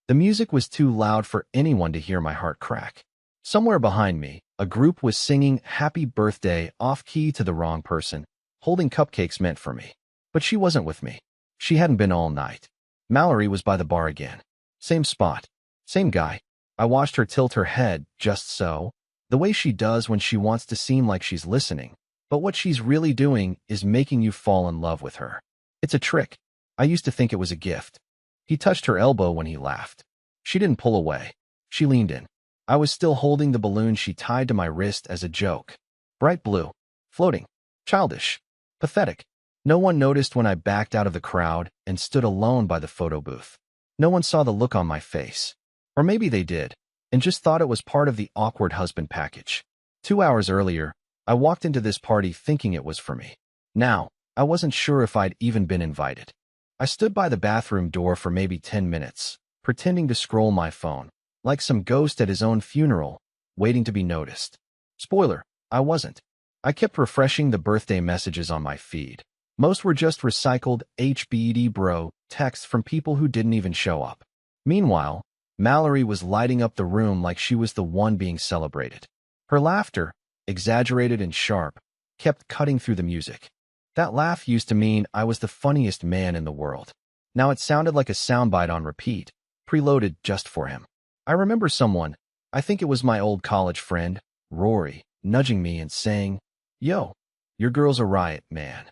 The music was too loud for anyone to hear my heart crack. Somewhere behind me, a group was singing Happy Birthday off-key to the wrong person, holding cupcakes meant for me. But she wasn't with me. She hadn't been all night. Mallory was by the bar again. Same spot. Same guy. I watched her tilt her head, just so, the way she does when she wants to seem like she's listening. But what she's really doing is making you fall in love with her. It's a trick. I used to think it was a gift. He touched her elbow when he laughed. She didn't pull away. She leaned in. I was still holding the balloon she tied to my wrist as a joke. Bright blue. Floating. Childish. Pathetic. No one noticed when I backed out of the crowd and stood alone by the photo booth. No one saw the look on my face. Or maybe they did, and just thought it was part of the awkward husband package. 2 hours earlier, I walked into this party thinking it was for me. Now, I wasn't sure if I'd even been invited. I stood by the bathroom door for maybe 10 minutes, pretending to scroll my phone, like some ghost at his own funeral, waiting to be noticed. Spoiler, I wasn't. I kept refreshing the birthday messages on my feed. Most were just recycled HBD bro texts from people who didn't even show up. Meanwhile, Mallory was lighting up the room like she was the one being celebrated. Her laughter, exaggerated and sharp, kept cutting through the music. That laugh used to mean I was the funniest man in the world. Now it sounded like a soundbite on repeat, preloaded just for him. I remember someone, I think it was my old college friend, Rory, nudging me and saying, "Yo, your girl's a riot, man."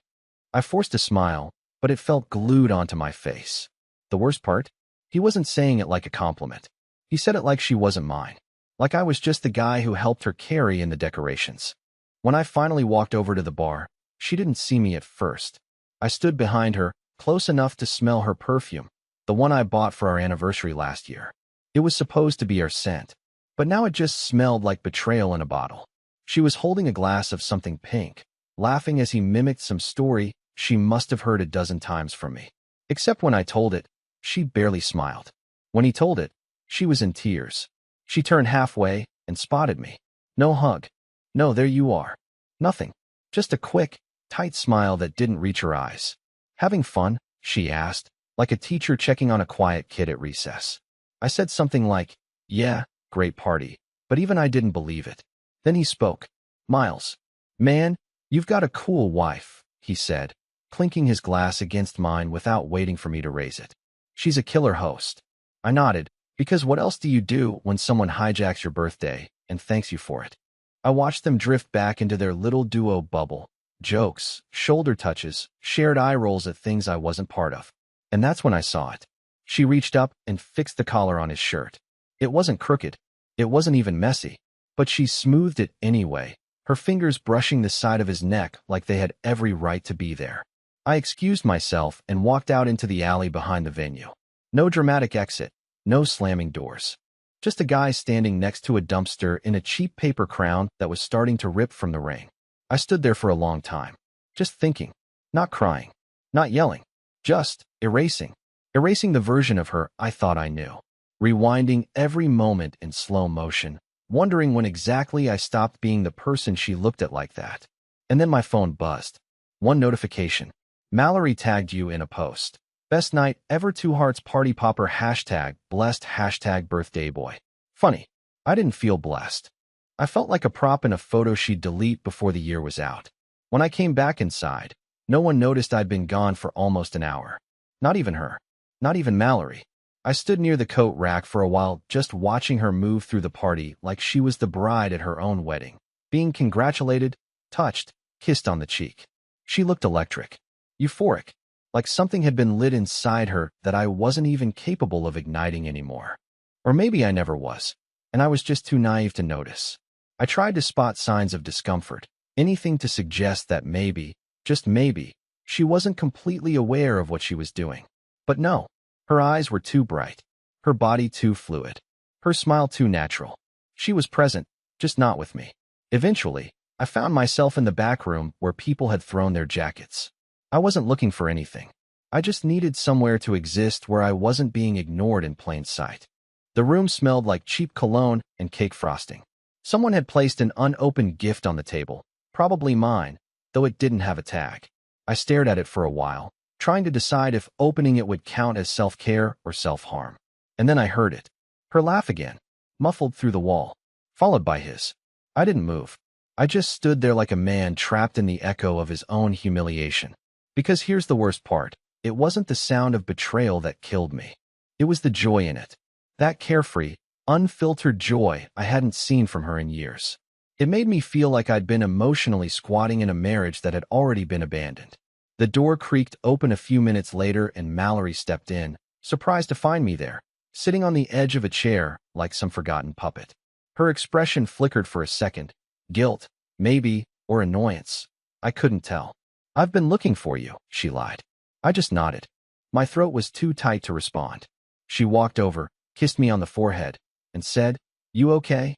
I forced a smile, but it felt glued onto my face. The worst part? He wasn't saying it like a compliment. He said it like she wasn't mine. Like I was just the guy who helped her carry in the decorations. When I finally walked over to the bar, she didn't see me at first. I stood behind her, close enough to smell her perfume, the one I bought for our anniversary last year. It was supposed to be our scent, but now it just smelled like betrayal in a bottle. She was holding a glass of something pink, laughing as he mimicked some story she must have heard a dozen times from me. Except when I told it, she barely smiled. When he told it, she was in tears. She turned halfway and spotted me. No hug. No, there you are. Nothing. Just a quick, tight smile that didn't reach her eyes. "Having fun?" she asked, like a teacher checking on a quiet kid at recess. I said something like, "Yeah, great party," but even I didn't believe it. Then he spoke. "Miles. Man, you've got a cool wife," he said, clinking his glass against mine without waiting for me to raise it. "She's a killer host." I nodded, because what else do you do when someone hijacks your birthday and thanks you for it? I watched them drift back into their little duo bubble. Jokes, shoulder touches, shared eye rolls at things I wasn't part of. And that's when I saw it. She reached up and fixed the collar on his shirt. It wasn't crooked. It wasn't even messy. But she smoothed it anyway, her fingers brushing the side of his neck like they had every right to be there. I excused myself and walked out into the alley behind the venue. No dramatic exit, no slamming doors. Just a guy standing next to a dumpster in a cheap paper crown that was starting to rip from the rain. I stood there for a long time, just thinking, not crying, not yelling, just erasing the version of her I thought I knew, rewinding every moment in slow motion, wondering when exactly I stopped being the person she looked at like that. And then my phone buzzed. One notification. Mallory tagged you in a post. Best night ever, 2 hearts, party popper, hashtag blessed, hashtag birthday boy. Funny, I didn't feel blessed. I felt like a prop in a photo she'd delete before the year was out. When I came back inside, no one noticed I'd been gone for almost an hour. Not even her. Not even Mallory. I stood near the coat rack for a while, just watching her move through the party like she was the bride at her own wedding, being congratulated, touched, kissed on the cheek. She looked electric, euphoric, like something had been lit inside her that I wasn't even capable of igniting anymore. Or maybe I never was, and I was just too naive to notice. I tried to spot signs of discomfort, anything to suggest that maybe, just maybe, she wasn't completely aware of what she was doing. But no, her eyes were too bright, her body too fluid, her smile too natural. She was present, just not with me. Eventually, I found myself in the back room where people had thrown their jackets. I wasn't looking for anything. I just needed somewhere to exist where I wasn't being ignored in plain sight. The room smelled like cheap cologne and cake frosting. Someone had placed an unopened gift on the table, probably mine, though it didn't have a tag. I stared at it for a while, trying to decide if opening it would count as self-care or self-harm. And then I heard it. Her laugh again, muffled through the wall, followed by his. I didn't move. I just stood there like a man trapped in the echo of his own humiliation. Because here's the worst part. It wasn't the sound of betrayal that killed me. It was the joy in it. That carefree, unfiltered joy I hadn't seen from her in years. It made me feel like I'd been emotionally squatting in a marriage that had already been abandoned. The door creaked open a few minutes later and Mallory stepped in, surprised to find me there, sitting on the edge of a chair like some forgotten puppet. Her expression flickered for a second. Guilt, maybe, or annoyance. I couldn't tell. "I've been looking for you," she lied. I just nodded. My throat was too tight to respond. She walked over, kissed me on the forehead, and said, "You okay?"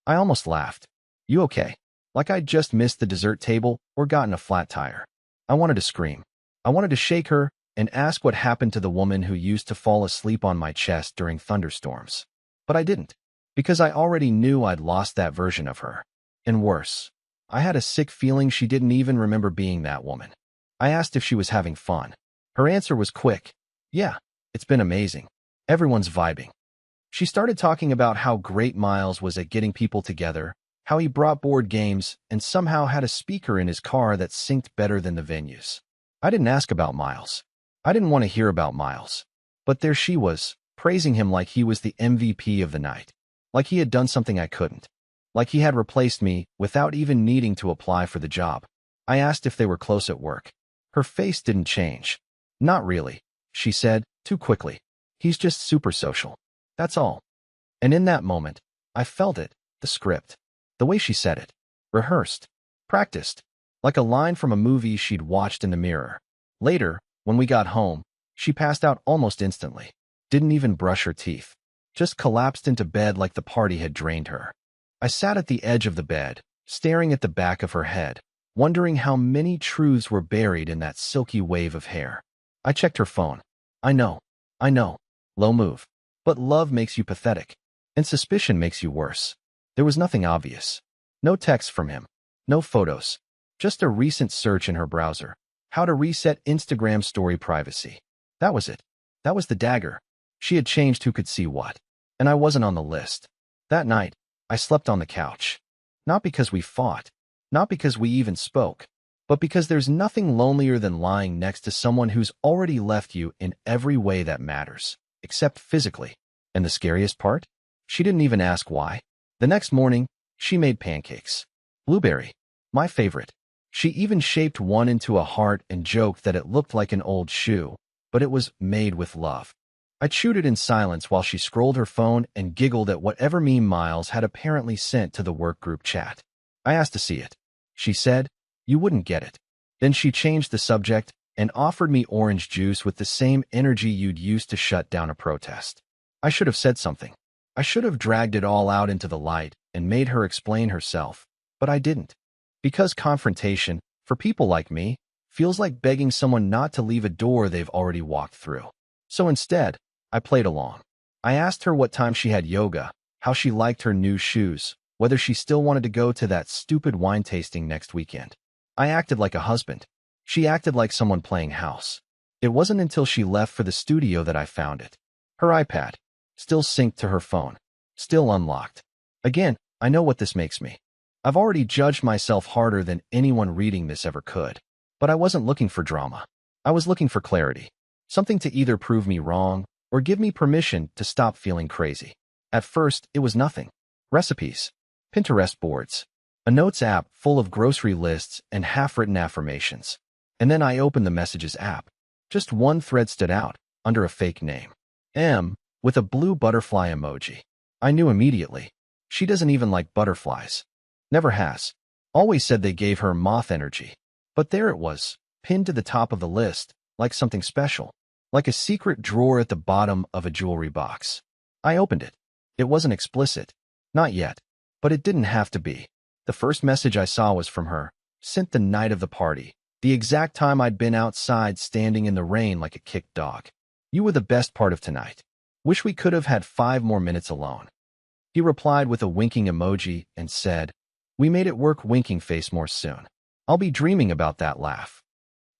I almost laughed. "You okay?" Like I'd just missed the dessert table or gotten a flat tire. I wanted to scream. I wanted to shake her and ask what happened to the woman who used to fall asleep on my chest during thunderstorms. But I didn't, because I already knew I'd lost that version of her. And worse, I had a sick feeling she didn't even remember being that woman. I asked if she was having fun. Her answer was quick. "Yeah, it's been amazing. Everyone's vibing." She started talking about how great Miles was at getting people together, how he brought board games and somehow had a speaker in his car that synced better than the venues. I didn't ask about Miles. I didn't want to hear about Miles. But there she was, praising him like he was the MVP of the night. Like he had done something I couldn't. Like he had replaced me without even needing to apply for the job. I asked if they were close at work. Her face didn't change. "Not really," she said, too quickly. "He's just super social. That's all." And in that moment, I felt it, the script. The way she said it. Rehearsed. Practiced. Like a line from a movie she'd watched in the mirror. Later, when we got home, she passed out almost instantly. Didn't even brush her teeth. Just collapsed into bed like the party had drained her. I sat at the edge of the bed, staring at the back of her head, wondering how many truths were buried in that silky wave of hair. I checked her phone. I know. Low move. But love makes you pathetic. And suspicion makes you worse. There was nothing obvious. No text from him. No photos. Just a recent search in her browser. How to reset Instagram story privacy. That was it. That was the dagger. She had changed who could see what. And I wasn't on the list. That night, I slept on the couch. Not because we fought. Not because we even spoke. But because there's nothing lonelier than lying next to someone who's already left you in every way that matters. Except physically. And the scariest part? She didn't even ask why. The next morning, she made pancakes. Blueberry. My favorite. She even shaped one into a heart and joked that it looked like an old shoe, but it was made with love. I chewed it in silence while she scrolled her phone and giggled at whatever meme Miles had apparently sent to the work group chat. I asked to see it. She said, "You wouldn't get it." Then she changed the subject and offered me orange juice with the same energy you'd used to shut down a protest. I should have said something. I should have dragged it all out into the light and made her explain herself, but I didn't. Because confrontation, for people like me, feels like begging someone not to leave a door they've already walked through. So instead, I played along. I asked her what time she had yoga, how she liked her new shoes, whether she still wanted to go to that stupid wine tasting next weekend. I acted like a husband. She acted like someone playing house. It wasn't until she left for the studio that I found it. Her iPad. Still synced to her phone. Still unlocked. Again, I know what this makes me. I've already judged myself harder than anyone reading this ever could. But I wasn't looking for drama. I was looking for clarity. Something to either prove me wrong or give me permission to stop feeling crazy. At first, it was nothing. Recipes. Pinterest boards. A notes app full of grocery lists and half-written affirmations. And then I opened the Messages app. Just one thread stood out, under a fake name. M, with a blue butterfly emoji. I knew immediately. She doesn't even like butterflies. Never has. Always said they gave her moth energy. But there it was, pinned to the top of the list, like something special. Like a secret drawer at the bottom of a jewelry box. I opened it. It wasn't explicit. Not yet. But it didn't have to be. The first message I saw was from her, sent the night of the party, the exact time I'd been outside standing in the rain like a kicked dog. "You were the best part of tonight. Wish we could have had 5 more minutes alone." He replied with a winking emoji and said, "We made it work winking face more soon. I'll be dreaming about that laugh."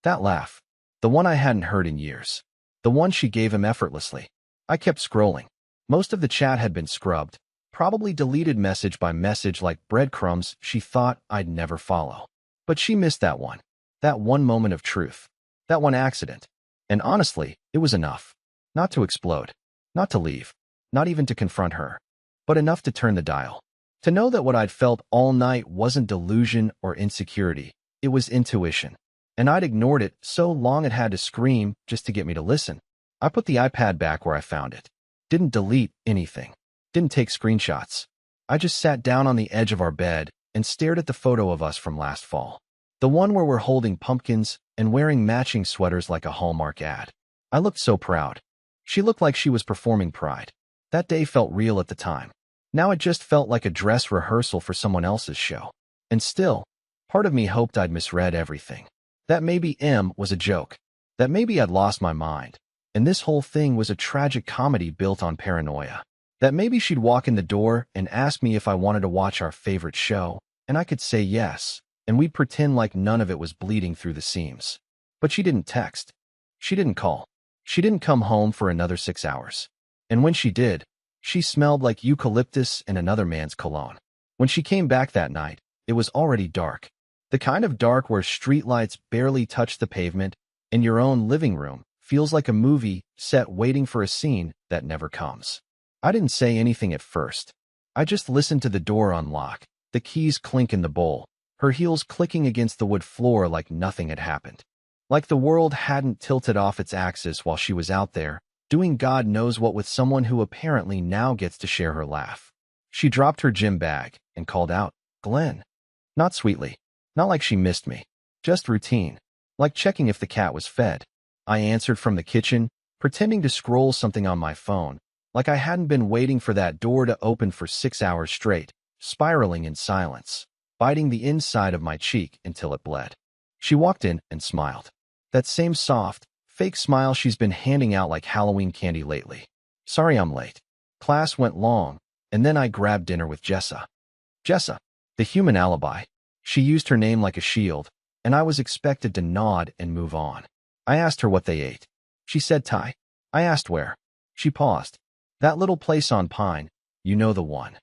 That laugh. The one I hadn't heard in years. The one she gave him effortlessly. I kept scrolling. Most of the chat had been scrubbed, probably deleted message by message like breadcrumbs she thought I'd never follow. But she missed that one. That one moment of truth. That one accident. And honestly, it was enough. Not to explode. Not to leave. Not even to confront her. But enough to turn the dial. To know that what I'd felt all night wasn't delusion or insecurity. It was intuition. And I'd ignored it so long it had to scream just to get me to listen. I put the iPad back where I found it. Didn't delete anything. Didn't take screenshots. I just sat down on the edge of our bed and stared at the photo of us from last fall. The one where we're holding pumpkins and wearing matching sweaters like a Hallmark ad. I looked so proud. She looked like she was performing Pride. That day felt real at the time. Now it just felt like a dress rehearsal for someone else's show. And still, part of me hoped I'd misread everything. That maybe M was a joke. That maybe I'd lost my mind. And this whole thing was a tragic comedy built on paranoia. That maybe she'd walk in the door and ask me if I wanted to watch our favorite show, and I could say yes, and we'd pretend like none of it was bleeding through the seams. But she didn't text. She didn't call. She didn't come home for another 6 hours. And when she did, she smelled like eucalyptus and another man's cologne. When she came back that night, it was already dark. The kind of dark where streetlights barely touch the pavement, and your own living room feels like a movie set waiting for a scene that never comes. I didn't say anything at first. I just listened to the door unlock, the keys clink in the bowl, her heels clicking against the wood floor like nothing had happened. Like the world hadn't tilted off its axis while she was out there, doing God knows what with someone who apparently now gets to share her laugh. She dropped her gym bag and called out, "Glenn." Not sweetly. Not like she missed me. Just routine. Like checking if the cat was fed. I answered from the kitchen, pretending to scroll something on my phone, like I hadn't been waiting for that door to open for 6 hours straight, spiraling in silence, biting the inside of my cheek until it bled. She walked in and smiled. That same soft, fake smile she's been handing out like Halloween candy lately. "Sorry I'm late. Class went long, and then I grabbed dinner with Jessa." Jessa, the human alibi. She used her name like a shield, and I was expected to nod and move on. I asked her what they ate. She said Thai. I asked where. She paused. "That little place on Pine, you know the one."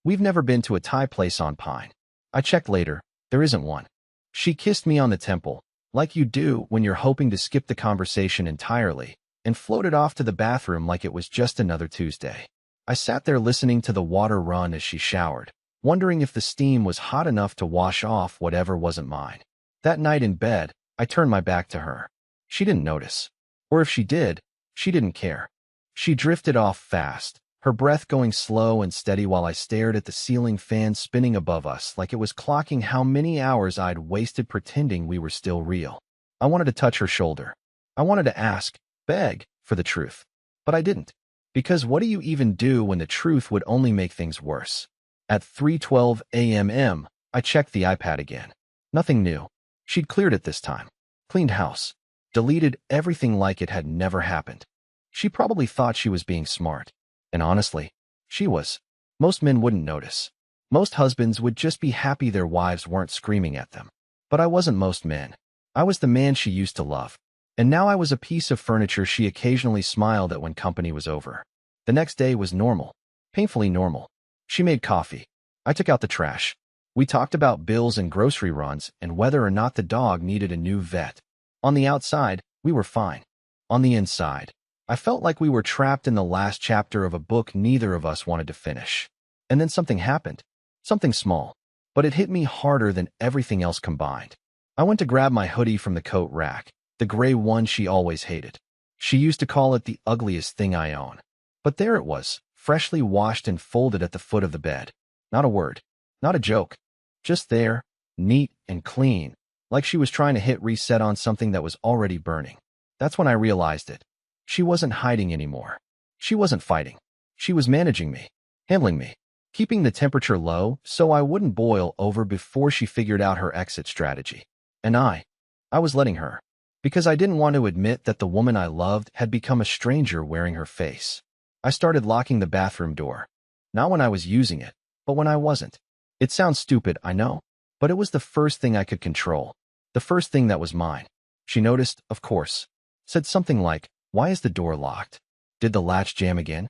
"We've never been to a Thai place on Pine." I checked later. There isn't one. She kissed me on the temple, like you do when you're hoping to skip the conversation entirely, and floated off to the bathroom like it was just another Tuesday. I sat there listening to the water run as she showered, wondering if the steam was hot enough to wash off whatever wasn't mine. That night in bed, I turned my back to her. She didn't notice. Or if she did, she didn't care. She drifted off fast, her breath going slow and steady while I stared at the ceiling fan spinning above us like it was clocking how many hours I'd wasted pretending we were still real. I wanted to touch her shoulder. I wanted to ask, beg, for the truth. But I didn't. Because what do you even do when the truth would only make things worse? At 3:12 a.m., I checked the iPad again. Nothing new. She'd cleared it this time. Cleaned house. Deleted everything like it had never happened. She probably thought she was being smart. And honestly, she was. Most men wouldn't notice. Most husbands would just be happy their wives weren't screaming at them. But I wasn't most men. I was the man she used to love. And now I was a piece of furniture she occasionally smiled at when company was over. The next day was normal. Painfully normal. She made coffee. I took out the trash. We talked about bills and grocery runs and whether or not the dog needed a new vet. On the outside, we were fine. On the inside, I felt like we were trapped in the last chapter of a book neither of us wanted to finish. And then something happened. Something small. But it hit me harder than everything else combined. I went to grab my hoodie from the coat rack, the gray one she always hated. She used to call it the ugliest thing I own. But there it was, freshly washed and folded at the foot of the bed. Not a word. Not a joke. Just there, neat and clean, like she was trying to hit reset on something that was already burning. That's when I realized it. She wasn't hiding anymore. She wasn't fighting. She was managing me, handling me, keeping the temperature low so I wouldn't boil over before she figured out her exit strategy. And I was letting her, because I didn't want to admit that the woman I loved had become a stranger wearing her face. I started locking the bathroom door. Not when I was using it, but when I wasn't. It sounds stupid, I know, but it was the first thing I could control. The first thing that was mine. She noticed, of course. Said something like, "Why is the door locked? Did the latch jam again?"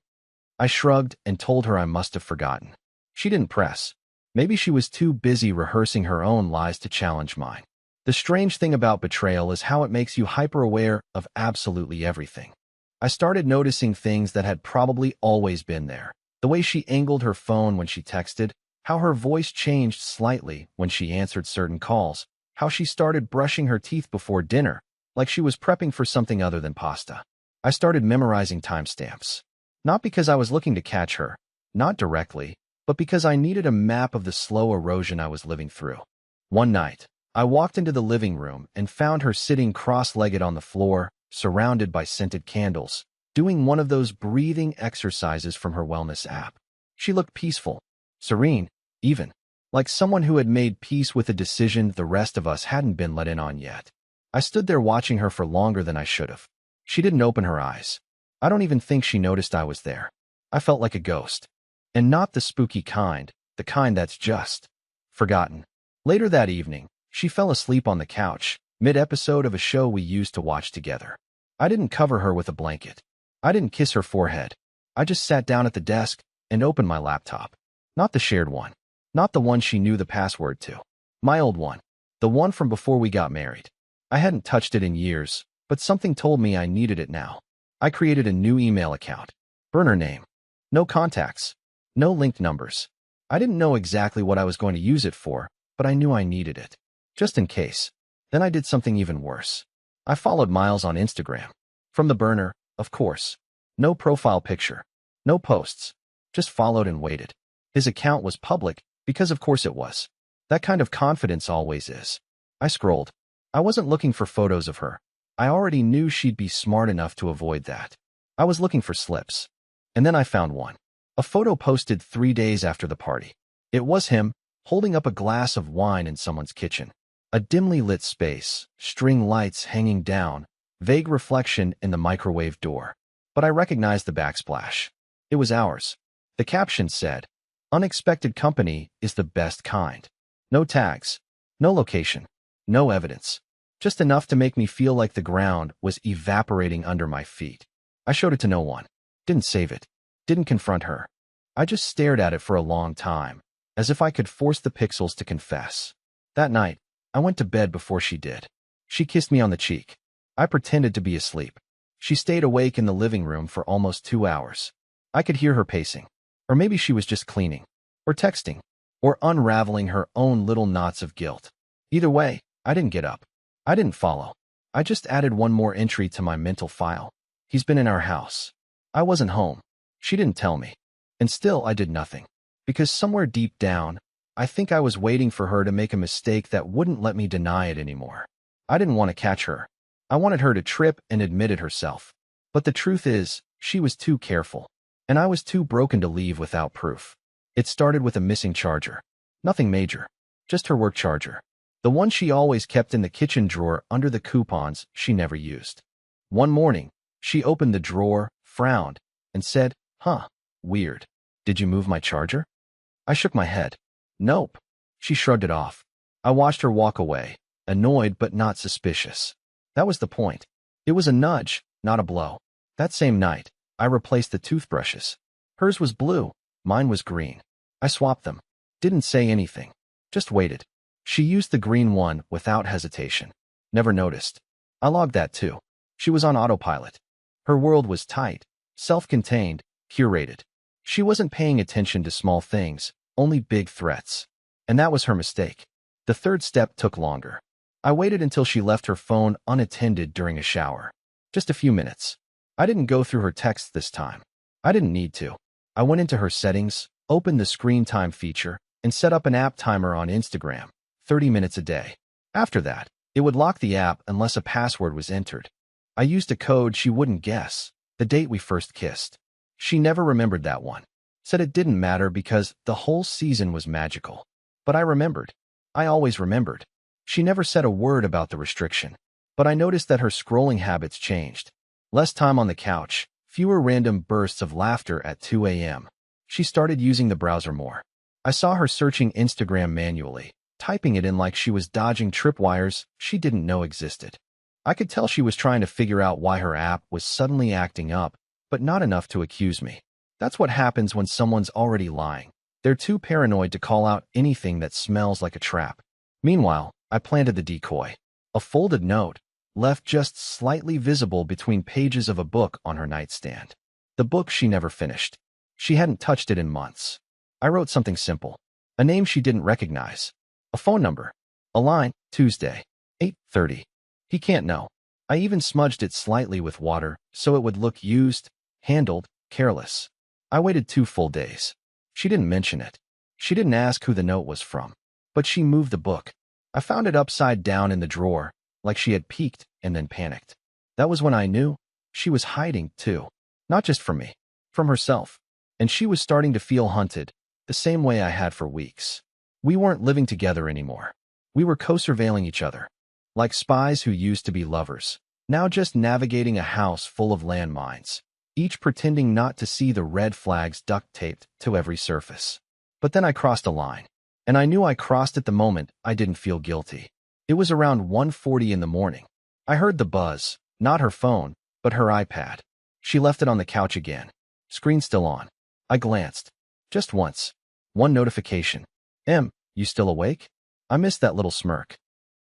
I shrugged and told her I must have forgotten. She didn't press. Maybe she was too busy rehearsing her own lies to challenge mine. The strange thing about betrayal is how it makes you hyper-aware of absolutely everything. I started noticing things that had probably always been there. The way she angled her phone when she texted, how her voice changed slightly when she answered certain calls, how she started brushing her teeth before dinner, like she was prepping for something other than pasta. I started memorizing timestamps. Not because I was looking to catch her, not directly, but because I needed a map of the slow erosion I was living through. One night, I walked into the living room and found her sitting cross-legged on the floor, surrounded by scented candles, doing one of those breathing exercises from her wellness app. She looked peaceful, serene, even, like someone who had made peace with a decision the rest of us hadn't been let in on yet. I stood there watching her for longer than I should have. She didn't open her eyes. I don't even think she noticed I was there. I felt like a ghost. And not the spooky kind, the kind that's just forgotten. Later that evening, she fell asleep on the couch, mid-episode of a show we used to watch together. I didn't cover her with a blanket. I didn't kiss her forehead. I just sat down at the desk and opened my laptop. Not the shared one. Not the one she knew the password to. My old one. The one from before we got married. I hadn't touched it in years, but something told me I needed it now. I created a new email account. Burner name. No contacts. No linked numbers. I didn't know exactly what I was going to use it for, but I knew I needed it. Just in case. Then I did something even worse. I followed Miles on Instagram. From the burner, of course. No profile picture. No posts. Just followed and waited. His account was public, because of course it was. That kind of confidence always is. I scrolled. I wasn't looking for photos of her. I already knew she'd be smart enough to avoid that. I was looking for slips. And then I found one. A photo posted 3 days after the party. It was him, holding up a glass of wine in someone's kitchen. A dimly lit space, string lights hanging down, vague reflection in the microwave door. But I recognized the backsplash. It was ours. The caption said, "Unexpected company is the best kind." No tags. No location. No evidence. Just enough to make me feel like the ground was evaporating under my feet. I showed it to no one. Didn't save it. Didn't confront her. I just stared at it for a long time, as if I could force the pixels to confess. That night, I went to bed before she did. She kissed me on the cheek. I pretended to be asleep. She stayed awake in the living room for almost 2 hours. I could hear her pacing. Or maybe she was just cleaning. Or texting. Or unraveling her own little knots of guilt. Either way, I didn't get up. I didn't follow. I just added one more entry to my mental file. He's been in our house. I wasn't home. She didn't tell me. And still I did nothing. Because somewhere deep down, I think I was waiting for her to make a mistake that wouldn't let me deny it anymore. I didn't want to catch her. I wanted her to trip and admit it herself. But the truth is, she was too careful. And I was too broken to leave without proof. It started with a missing charger. Nothing major. Just her work charger. The one she always kept in the kitchen drawer under the coupons she never used. One morning, she opened the drawer, frowned, and said, "Huh, weird. Did you move my charger?" I shook my head. Nope. She shrugged it off. I watched her walk away, annoyed but not suspicious. That was the point. It was a nudge, not a blow. That same night, I replaced the toothbrushes. Hers was blue, mine was green. I swapped them. Didn't say anything. Just waited. She used the green one without hesitation. Never noticed. I logged that too. She was on autopilot. Her world was tight, self-contained, curated. She wasn't paying attention to small things, only big threats. And that was her mistake. The third step took longer. I waited until she left her phone unattended during a shower. Just a few minutes. I didn't go through her texts this time. I didn't need to. I went into her settings, opened the screen time feature, and set up an app timer on Instagram, 30 minutes a day. After that, it would lock the app unless a password was entered. I used a code she wouldn't guess, the date we first kissed. She never remembered that one. Said it didn't matter because the whole season was magical. But I remembered. I always remembered. She never said a word about the restriction. But I noticed that her scrolling habits changed. Less time on the couch, fewer random bursts of laughter at 2 a.m. She started using the browser more. I saw her searching Instagram manually, typing it in like she was dodging tripwires she didn't know existed. I could tell she was trying to figure out why her app was suddenly acting up, but not enough to accuse me. That's what happens when someone's already lying. They're too paranoid to call out anything that smells like a trap. Meanwhile, I planted the decoy. A folded note, left just slightly visible between pages of a book on her nightstand. The book she never finished. She hadn't touched it in months. I wrote something simple. A name she didn't recognize. A phone number. A line, Tuesday, 8:30. He can't know. I even smudged it slightly with water so it would look used, handled, careless. I waited 2 full days. She didn't mention it. She didn't ask who the note was from. But she moved the book. I found it upside down in the drawer, like she had peeked and then panicked. That was when I knew she was hiding, too. Not just from me, from herself. And she was starting to feel hunted, the same way I had for weeks. We weren't living together anymore. We were co-surveilling each other, like spies who used to be lovers, now just navigating a house full of landmines, each pretending not to see the red flags duct-taped to every surface. But then I crossed a line, and I knew I crossed it the moment I didn't feel guilty. It was around 1:40 in the morning. I heard the buzz, not her phone, but her iPad. She left it on the couch again, screen still on. I glanced. Just once. One notification. You still awake? I missed that little smirk.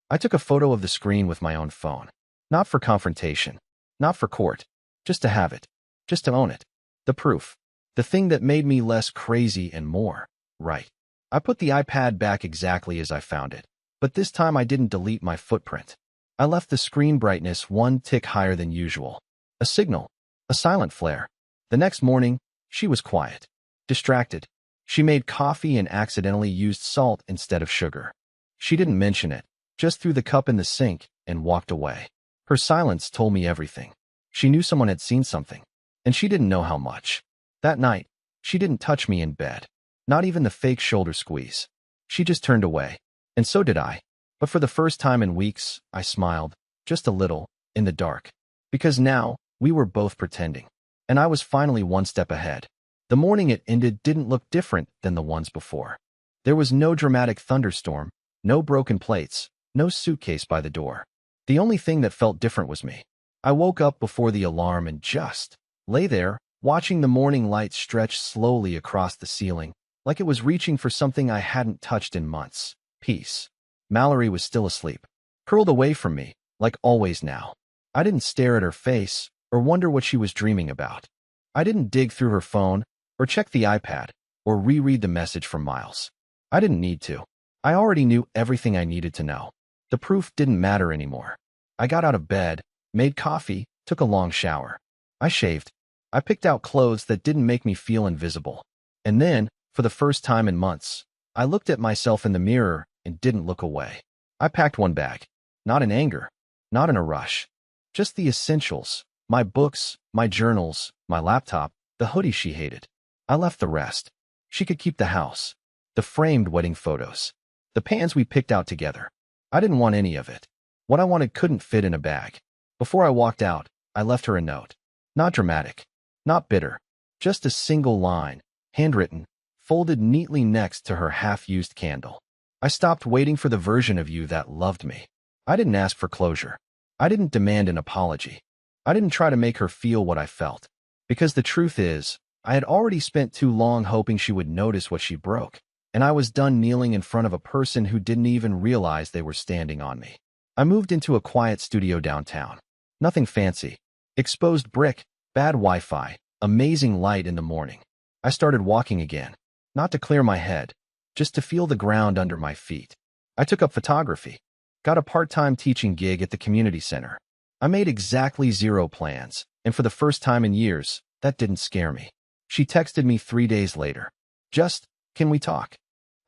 I took a photo of the screen with my own phone. Not for confrontation. Not for court. Just to have it. Just to own it. The proof. The thing that made me less crazy and more right. I put the iPad back exactly as I found it. But this time I didn't delete my footprint. I left the screen brightness 1 tick higher than usual. A signal. A silent flare. The next morning, she was quiet. Distracted. She made coffee and accidentally used salt instead of sugar. She didn't mention it, just threw the cup in the sink and walked away. Her silence told me everything. She knew someone had seen something, and she didn't know how much. That night, she didn't touch me in bed. Not even the fake shoulder squeeze. She just turned away. And so did I. But for the first time in weeks, I smiled, just a little, in the dark. Because now, we were both pretending. And I was finally 1 step ahead. The morning it ended didn't look different than the ones before. There was no dramatic thunderstorm, no broken plates, no suitcase by the door. The only thing that felt different was me. I woke up before the alarm and just lay there, watching the morning light stretch slowly across the ceiling, like it was reaching for something I hadn't touched in months. Peace. Mallory was still asleep, curled away from me, like always now. I didn't stare at her face or wonder what she was dreaming about. I didn't dig through her phone or check the iPad or reread the message from Miles. I didn't need to. I already knew everything I needed to know. The proof didn't matter anymore. I got out of bed, made coffee, took a long shower. I shaved. I picked out clothes that didn't make me feel invisible. And then, for the first time in months, I looked at myself in the mirror and didn't look away. I packed one bag. Not in anger. Not in a rush. Just the essentials. My books, my journals, my laptop, the hoodie she hated. I left the rest. She could keep the house. The framed wedding photos. The pans we picked out together. I didn't want any of it. What I wanted couldn't fit in a bag. Before I walked out, I left her a note. Not dramatic. Not bitter. Just a single line, handwritten, folded neatly next to her half-used candle. I stopped waiting for the version of you that loved me. I didn't ask for closure. I didn't demand an apology. I didn't try to make her feel what I felt. Because the truth is, I had already spent too long hoping she would notice what she broke, and I was done kneeling in front of a person who didn't even realize they were standing on me. I moved into a quiet studio downtown. Nothing fancy. Exposed brick, bad Wi-Fi, amazing light in the morning. I started walking again, not to clear my head, just to feel the ground under my feet. I took up photography, got a part-time teaching gig at the community center. I made exactly 0 plans, and for the first time in years, that didn't scare me. She texted me 3 days later. Just, can we talk?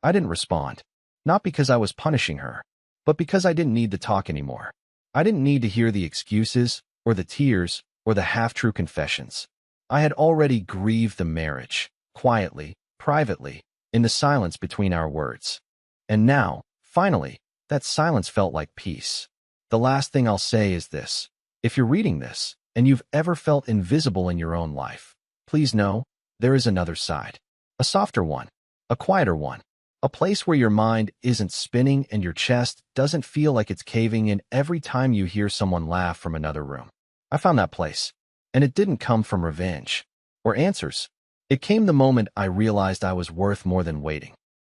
I didn't respond. Not because I was punishing her, but because I didn't need to talk anymore. I didn't need to hear the excuses, or the tears, or the half-true confessions. I had already grieved the marriage, quietly, privately, in the silence between our words. And now, finally, that silence felt like peace. The last thing I'll say is this. If you're reading this, and you've ever felt invisible in your own life, please know, there is another side. A softer one. A quieter one. A place where your mind isn't spinning and your chest doesn't feel like it's caving in every time you hear someone laugh from another room. I found that place. And it didn't come from revenge. Or answers. It came the moment I realized I was worth more than waiting.